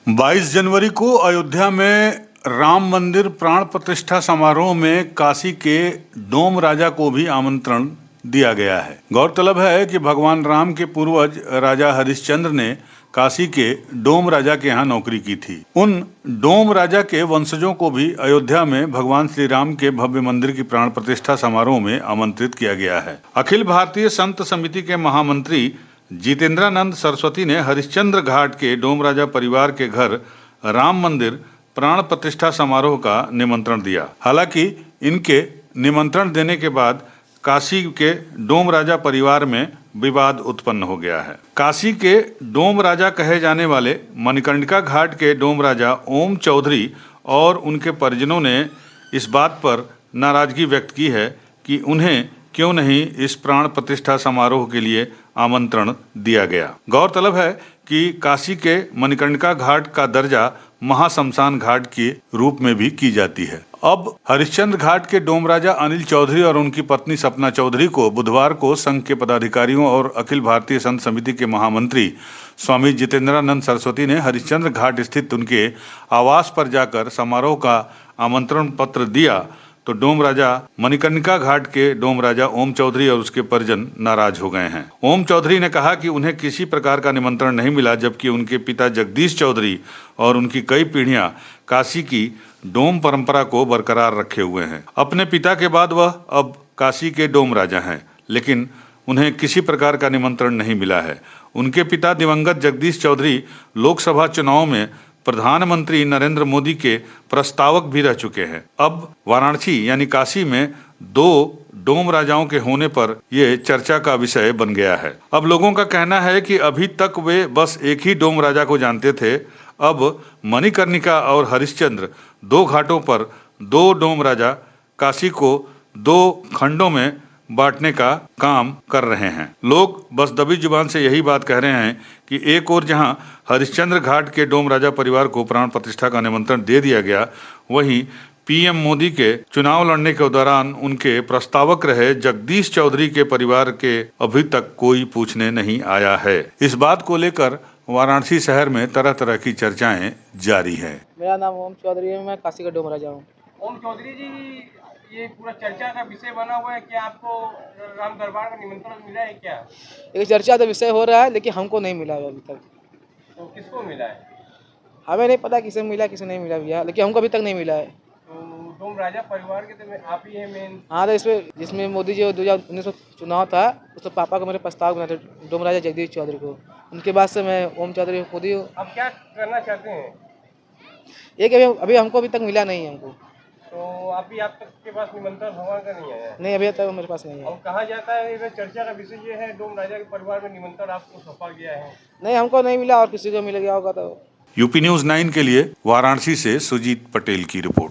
22 जनवरी को अयोध्या में राम मंदिर प्राण प्रतिष्ठा समारोह में काशी के डोम राजा को भी आमंत्रण दिया गया है। गौरतलब है कि भगवान राम के पूर्वज राजा हरिश्चंद्र ने काशी के डोम राजा के यहाँ नौकरी की थी। उन डोम राजा के वंशजों को भी अयोध्या में भगवान श्री राम के भव्य मंदिर की प्राण प्रतिष्ठा समारोह में आमंत्रित किया गया है। अखिल भारतीय संत समिति के महामंत्री जितेंद्रानंद सरस्वती ने हरिश्चंद्र घाट के डोम राजा परिवार के घर राम मंदिर प्राण प्रतिष्ठा समारोह का निमंत्रण दिया। हालांकि इनके निमंत्रण देने के बाद काशी के डोम राजा परिवार में विवाद उत्पन्न हो गया है। काशी के डोम राजा कहे जाने वाले मणिकर्णिका घाट के डोम राजा ओम चौधरी और उनके परिजनों ने इस बात पर नाराजगी व्यक्त की है कि उन्हें क्यों नहीं इस प्राण प्रतिष्ठा समारोह के लिए आमंत्रण दिया गया। गौरतलब है कि काशी के मणिकर्णिका घाट का दर्जा महाशमशान घाट के रूप में भी की जाती है। अब हरिश्चंद्र घाट के डोम राजा अनिल चौधरी और उनकी पत्नी सपना चौधरी को बुधवार को संघ के पदाधिकारियों और अखिल भारतीय संत समिति के महामंत्री स्वामी जितेंद्रानंद सरस्वती ने हरिश्चंद्र घाट स्थित उनके आवास पर जाकर समारोह का आमंत्रण पत्र दिया तो डोम राजा मणिकर्णिका घाट के डोम राजा ओम चौधरी और उसके परिजन नाराज हो गए हैं। ओम चौधरी ने कहा कि उन्हें किसी प्रकार का निमंत्रण नहीं मिला, जबकि उनके पिता जगदीश चौधरी और उनकी कई पीढ़ियां काशी की डोम परंपरा को बरकरार रखे हुए हैं। अपने पिता के बाद वह अब काशी के डोम राजा हैं, लेकिन उन्हें किसी प्रकार का निमंत्रण नहीं मिला है। उनके पिता दिवंगत जगदीश चौधरी लोकसभा चुनाव में प्रधानमंत्री नरेंद्र मोदी के प्रस्तावक भी रह चुके हैं। अब वाराणसी यानी काशी में दो डोम राजाओं के होने पर यह चर्चा का विषय बन गया है। अब लोगों का कहना है कि अभी तक वे बस एक ही डोम राजा को जानते थे। अब मणिकर्णिका और हरिश्चंद्र दो घाटों पर दो डोम राजा काशी को दो खंडों में बांटने का काम कर रहे हैं। लोग बस दबी जुबान से यही बात कह रहे हैं कि एक और जहां हरिश्चंद्र घाट के डोम राजा परिवार को प्राण प्रतिष्ठा का निमंत्रण दे दिया गया, वहीं पीएम मोदी के चुनाव लड़ने के दौरान उनके प्रस्तावक रहे जगदीश चौधरी के परिवार के अभी तक कोई पूछने नहीं आया है। इस बात को लेकर वाराणसी शहर में तरह तरह की चर्चाएं जारी है। मेरा नाम ओम चौधरी है, मैं काशी का डोम राजा हूँ। ओम चौधरी जी, ये पूरा चर्चा का विषय बना हुआ है। क्या आपको राम दरबार का निमंत्रण मिला है क्या? एक चर्चा तो विषय हो रहा है, लेकिन हमको नहीं मिला है अभी तक। तो किसको मिला है? हमें नहीं पता किसे मिला किसे नहीं मिला भैया, लेकिन हमको अभी तक नहीं मिला है। तो डोम राजा परिवार के तो आप ही हैं मेन। हाँ, तो इसमें जिसमें मोदी जी 2019 चुनाव था, उसमें पापा को मेरे प्रस्ताव बना थे डोम राजा जगदीश चौधरी को। उनके बाद से मैं ओम चौधरी खुद ही हूँ। अब क्या करना चाहते हैं? एक अभी हमको अभी तक मिला नहीं है हमको। तो अभी आप तक के पास निमंत्रण भगवान का नहीं आया? नहीं, अभी तक मेरे पास नहीं है। और कहा जाता है ये चर्चा का विषय ये है डोम राजा के परिवार में निमंत्रण आपको सौंपा गया है। नहीं, हमको नहीं मिला और किसी को मिल गया होगा तो। यूपी न्यूज़ 9 के लिए वाराणसी से सुजीत पटेल की रिपोर्ट।